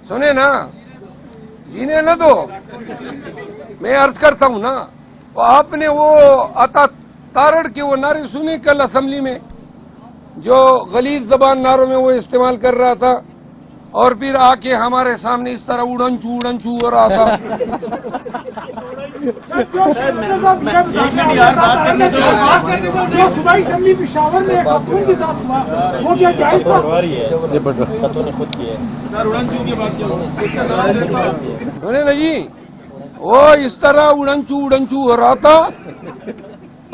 سنے نا، جینے نہ دو، میں عرض کرتا ہوں نا، آپ نے وہ عطا تارڑ کے وہ نعرے سنے کل اسمبلی میں، جو غلیظ زبان نعروں میں وہ استعمال کر رہا تھا، اور پھر آ کے ہمارے سامنے اس طرح اڑنچو ہو رہا تھا۔ سنے نا جی، وہ اس طرح اڑنچو ہو رہا تھا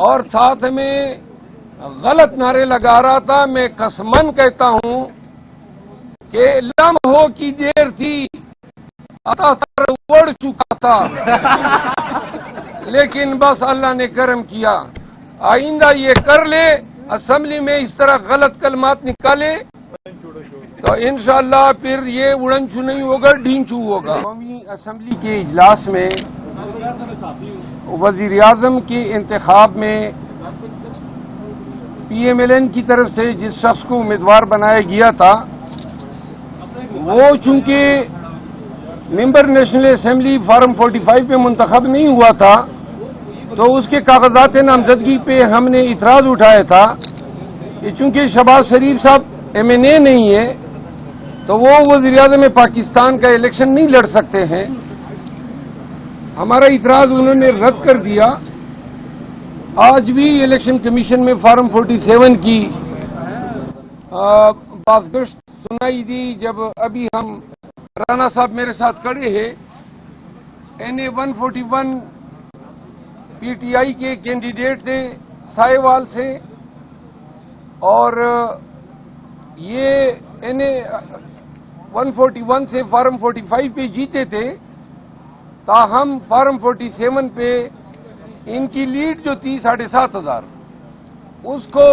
اور ساتھ میں غلط نعرے لگا رہا تھا۔ میں قسمن کہتا ہوں کہ لمحوں کی دیر تھی، عطا تارڑ اڑ چکا تھا، لیکن بس اللہ نے کرم کیا۔ آئندہ یہ کر لے، اسمبلی میں اس طرح غلط کلمات نکالے تو انشاءاللہ پھر یہ اڑنچو نہیں ہوگا، ڈھینچو ہوگا۔ قومی اسمبلی کے اجلاس میں وزیر اعظم کے انتخاب میں پی ایم ایل این کی طرف سے جس شخص کو امیدوار بنایا گیا تھا، وہ چونکہ ممبر نیشنل اسمبلی فارم 45 پہ منتخب نہیں ہوا تھا، تو اس کے کاغذات نامزدگی پہ ہم نے اعتراض اٹھایا تھا کہ چونکہ شہباز شریف صاحب ایم این اے نہیں ہے تو وہ وزیر اعظم پاکستان کا الیکشن نہیں لڑ سکتے ہیں۔ ہمارا اعتراض انہوں نے رد کر دیا۔ آج بھی الیکشن کمیشن میں فارم 47 کی بازگشت سنائی دی، جب ابھی ہم رانا صاحب میرے ساتھ کھڑے ہیں، NA 141 پی ٹی آئی کے کینڈیڈیٹ تھے سائے وال سے، اور یہ NA 141 سے فارم 45 پہ جیتے تھے، تاہم فارم 47 پہ ان کی لیڈ جو تھی 7,500 اس کو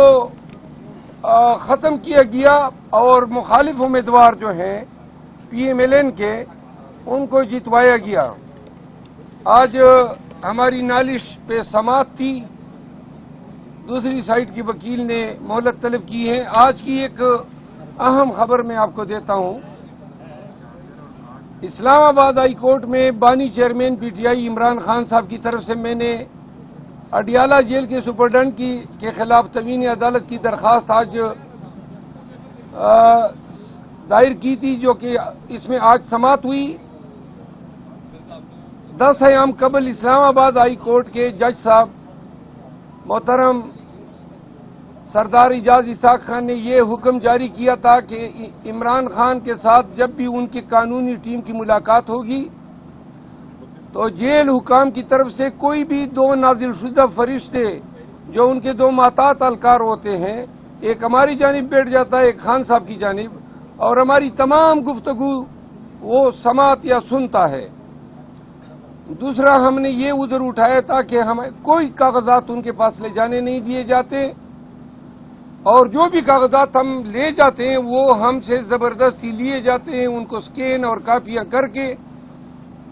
ختم کیا گیا، اور مخالف امیدوار جو ہیں پی ایم ایل این کے، ان کو جتوایا گیا۔ آج ہماری نالش پہ سماعت تھی، دوسری سائٹ کی وکیل نے مہلت طلب کی ہے۔ آج کی ایک اہم خبر میں آپ کو دیتا ہوں، اسلام آباد ہائی کورٹ میں بانی chairman P T I Imran Khan صاحب کی طرف سے میں نے اڈیالہ جیل کے سپرڈنٹ کے خلاف تموین عدالت کی درخواست آج دائر کی تھی، جو کہ اس میں آج سماعت ہوئی۔ 10 ایام قبل اسلام آباد ہائی کورٹ کے جج صاحب محترم سردار اعجاز اسحاق خان نے یہ حکم جاری کیا تھا کہ عمران خان کے ساتھ جب بھی ان کی قانونی ٹیم کی ملاقات ہوگی تو جیل حکام کی طرف سے کوئی بھی 2 نازل شدہ فرشتے جو ان کے 2 محتاط اہلکار ہوتے ہیں، ایک ہماری جانب بیٹھ جاتا ہے، ایک خان صاحب کی جانب، اور ہماری تمام گفتگو وہ سماعت یا سنتا ہے۔ دوسرا ہم نے یہ عذر اٹھایا تھا کہ ہمیں کوئی کاغذات ان کے پاس لے جانے نہیں دیے جاتے، اور جو بھی کاغذات ہم لے جاتے ہیں وہ ہم سے زبردستی لیے جاتے ہیں، ان کو سکین اور کاپیاں کر کے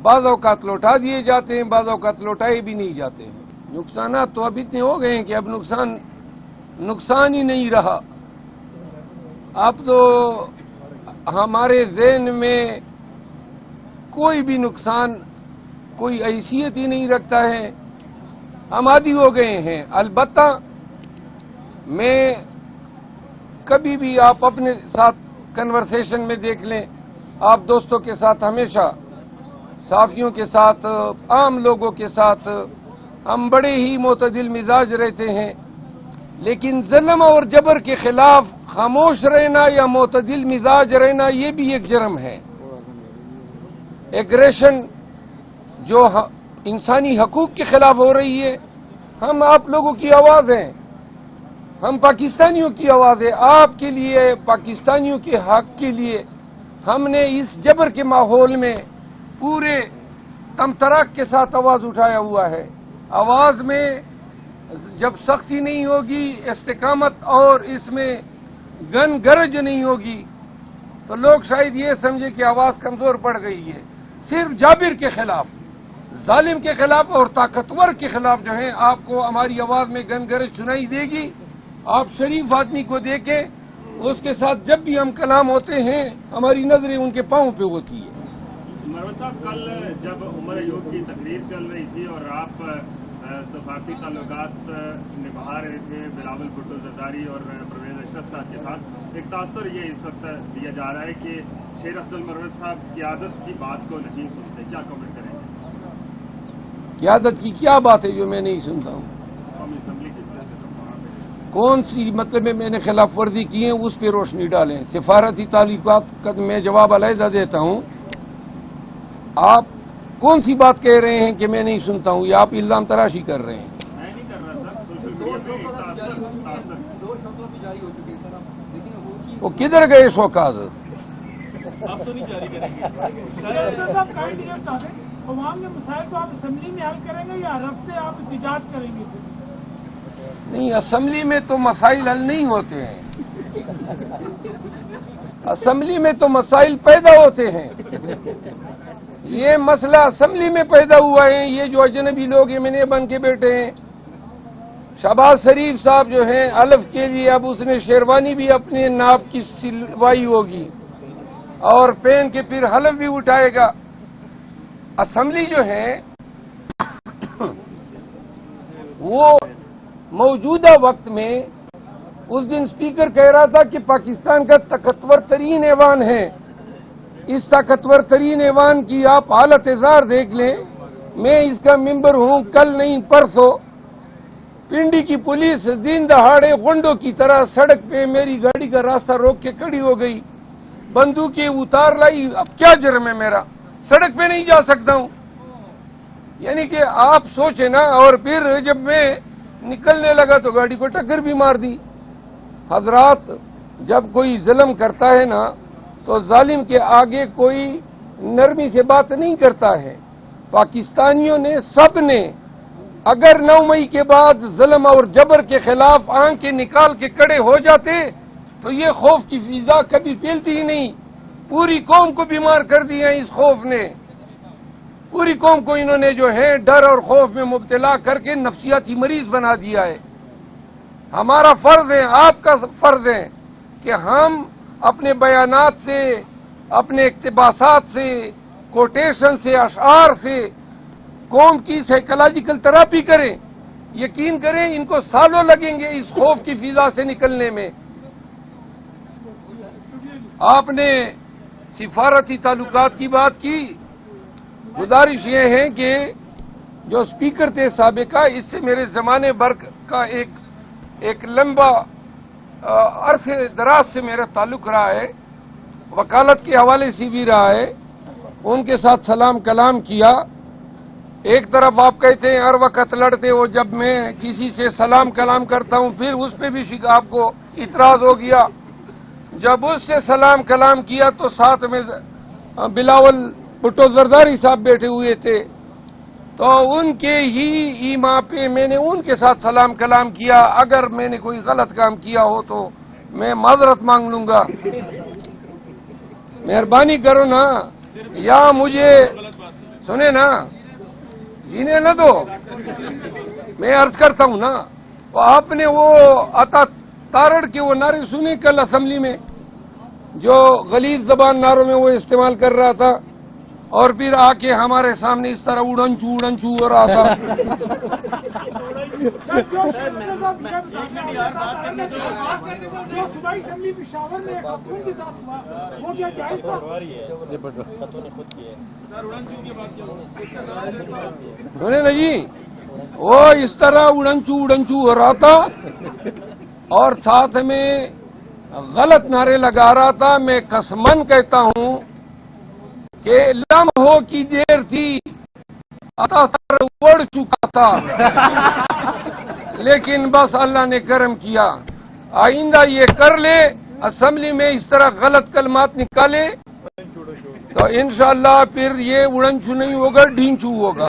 بعض اوقات لوٹا دیے جاتے ہیں، بعض اوقات لوٹائے بھی نہیں جاتے ہیں۔ نقصانات تو اب اتنے ہو گئے ہیں کہ اب نقصان ہی نہیں رہا۔ اب تو ہمارے ذہن میں کوئی بھی نقصان کوئی حیثیت ہی نہیں رکھتا ہے، ہم عادی ہو گئے ہیں۔ البتہ میں کبھی بھی آپ اپنے ساتھ کنورسیشن میں دیکھ لیں، آپ دوستوں کے ساتھ ہمیشہ، صحافیوں کے ساتھ، عام لوگوں کے ساتھ ہم بڑے ہی معتدل مزاج رہتے ہیں، لیکن ظلم اور جبر کے خلاف خاموش رہنا یا معتدل مزاج رہنا یہ بھی ایک جرم ہے۔ ایگریشن جو انسانی حقوق کے خلاف ہو رہی ہے، ہم آپ لوگوں کی آواز ہیں، ہم پاکستانیوں کی آواز ہے، آپ کے لیے، پاکستانیوں کے حق کے لیے ہم نے اس جبر کے ماحول میں پورے تمتراک کے ساتھ آواز اٹھایا ہوا ہے۔ آواز میں جب سختی نہیں ہوگی، استقامت اور اس میں گن گرج نہیں ہوگی تو لوگ شاید یہ سمجھے کہ آواز کمزور پڑ گئی ہے۔ صرف جابر کے خلاف، ظالم کے خلاف اور طاقتور کے خلاف جو ہے آپ کو ہماری آواز میں گن گرج سنائی دے گی۔ آپ شریف آدمی کو دیکھیں، اس کے ساتھ جب بھی ہم کلام ہوتے ہیں ہماری نظریں ان کے پاؤں پہ ہوتی ہے۔ مروت صاحب، کل جب عمر ایوب کی تقریر چل رہی تھی اور آپ سفارتی تعلقات نبھا رہے تھے بلاول بھٹو زرداری اور پرویز اشرف صاحب کے ساتھ، ایک تاثر یہ اس وقت دیا جا رہا ہے کہ شیر عبد المروت صاحب قیادت کی بات کو نہیں سنتے، کیا کمنٹ کریں گے؟ قیادت کی کیا بات ہے جو میں نہیں سنتا ہوں؟ قومی اسمبلی کی کون سی مطلب میں نے خلاف ورزی کی ہے اس پہ روشنی ڈالیں۔ سفارتی تعلقات کا میں جواب علیحدہ دیتا ہوں۔ آپ کون سی بات کہہ رہے ہیں کہ میں نہیں سنتا ہوں؟ یا آپ الزام تراشی کر رہے ہیں؟ میں نہیں کر رہا سر، سوشل میڈیا پہ دو شبدوں کی جاری ہو چکی ہے سر، لیکن وہ کدھر گئے شوکاز؟ اب تو نہیں جاری کریں گے۔ صاحب کائنڈ عوام کے مسائل کو آپ اسمبلی میں حل کریں گے یا رفتے آپ احتجاج کریں گے؟ نہیں، اسمبلی میں تو مسائل حل نہیں ہوتے ہیں، اسمبلی میں تو مسائل پیدا ہوتے ہیں۔ یہ مسئلہ اسمبلی میں پیدا ہوا ہے۔ یہ جو اجنبی لوگ ایمنے بن کے بیٹھے ہیں، شہباز شریف صاحب جو ہیں الف کے لیے اب اس نے شیروانی بھی اپنے ناپ کی سلوائی ہوگی اور پہن کے پھر حلف بھی اٹھائے گا۔ اسمبلی جو ہے وہ موجودہ وقت میں اس دن اسپیکر کہہ رہا تھا کہ پاکستان کا طاقتور ترین ایوان ہے۔ اس طاقتور ترین ایوان کی آپ حالت زار دیکھ لیں۔ میں اس کا ممبر ہوں، کل نہیں پرسوں پنڈی کی پولیس دن دہاڑے غنڈوں کی طرح سڑک پہ میری گاڑی کا راستہ روک کے کھڑی ہو گئی، بندوقیں اتار لائی۔ اب کیا جرم ہے میرا؟ سڑک پہ نہیں جا سکتا ہوں؟ یعنی کہ آپ سوچیں نا۔ اور پھر جب میں نکلنے لگا تو گاڑی کو ٹکر بھی مار دی۔ حضرات، جب کوئی ظلم کرتا ہے نا تو ظالم کے آگے کوئی نرمی سے بات نہیں کرتا ہے۔ پاکستانیوں نے سب نے اگر 9 مئی کے بعد ظلم اور جبر کے خلاف آنکھیں نکال کے کھڑے ہو جاتے تو یہ خوف کی فضا کبھی پھیلتی ہی نہیں۔ پوری قوم کو بیمار کر دیا اس خوف نے، پوری قوم کو انہوں نے جو ہے ڈر اور خوف میں مبتلا کر کے نفسیاتی مریض بنا دیا ہے۔ ہمارا فرض ہے، آپ کا فرض ہے کہ ہم اپنے بیانات سے، اپنے اقتباسات سے، کوٹیشن سے، اشعار سے قوم کی سائیکولوجیکل تھراپی کریں۔ یقین کریں ان کو سالوں لگیں گے اس خوف کی فضا سے نکلنے میں۔ آپ نے سفارتی تعلقات کی بات کی، گزارش یہ ہے کہ جو اسپیکر تھے سابقہ، اس سے میرے زمانے بھر کا ایک لمبا عرصے دراز سے میرا تعلق رہا ہے، وکالت کے حوالے سے بھی رہا ہے۔ ان کے ساتھ سلام کلام کیا۔ ایک طرف آپ کہتے ہیں ہر وقت لڑتے ہو، جب میں کسی سے سلام کلام کرتا ہوں پھر اس پہ بھی آپ کو اعتراض ہو گیا۔ جب اس سے سلام کلام کیا تو ساتھ میں بلاول بھٹو زرداری صاحب بیٹھے ہوئے تھے، تو ان کے ہی ایما پہ میں نے ان کے ساتھ سلام کلام کیا۔ اگر میں نے کوئی غلط کام کیا ہو تو میں معذرت مانگ لوں گا، مہربانی کرو نا، یا مجھے سنے نا، جینے نہ دو۔ میں عرض کرتا ہوں نا، وہ آپ نے وہ عطا تارڑ کے وہ نعرے سنے کل اسمبلی میں، جو غلیظ زبان نعروں میں وہ استعمال کر رہا تھا اور پھر آ کے ہمارے سامنے اس طرح اڑنچو ہو رہا تھا۔ صوبائی اسمبلی پشاور میں خاتون کے ساتھ ہوا، وہ کیا جائز تھا؟ سنے نا جی، وہ اس طرح اڑنچو ہو رہا تھا اور ساتھ میں غلط نعرے لگا رہا تھا۔ میں قسمن کہتا ہوں کہ لمحوں کی دیر تھی، عطا تارڑ اڑ چکا تھا، لیکن بس اللہ نے کرم کیا۔ آئندہ یہ کر لے، اسمبلی میں اس طرح غلط کلمات نکالے تو انشاءاللہ پھر یہ اڑنچو نہیں ہوگا، ڈینچو ہوگا۔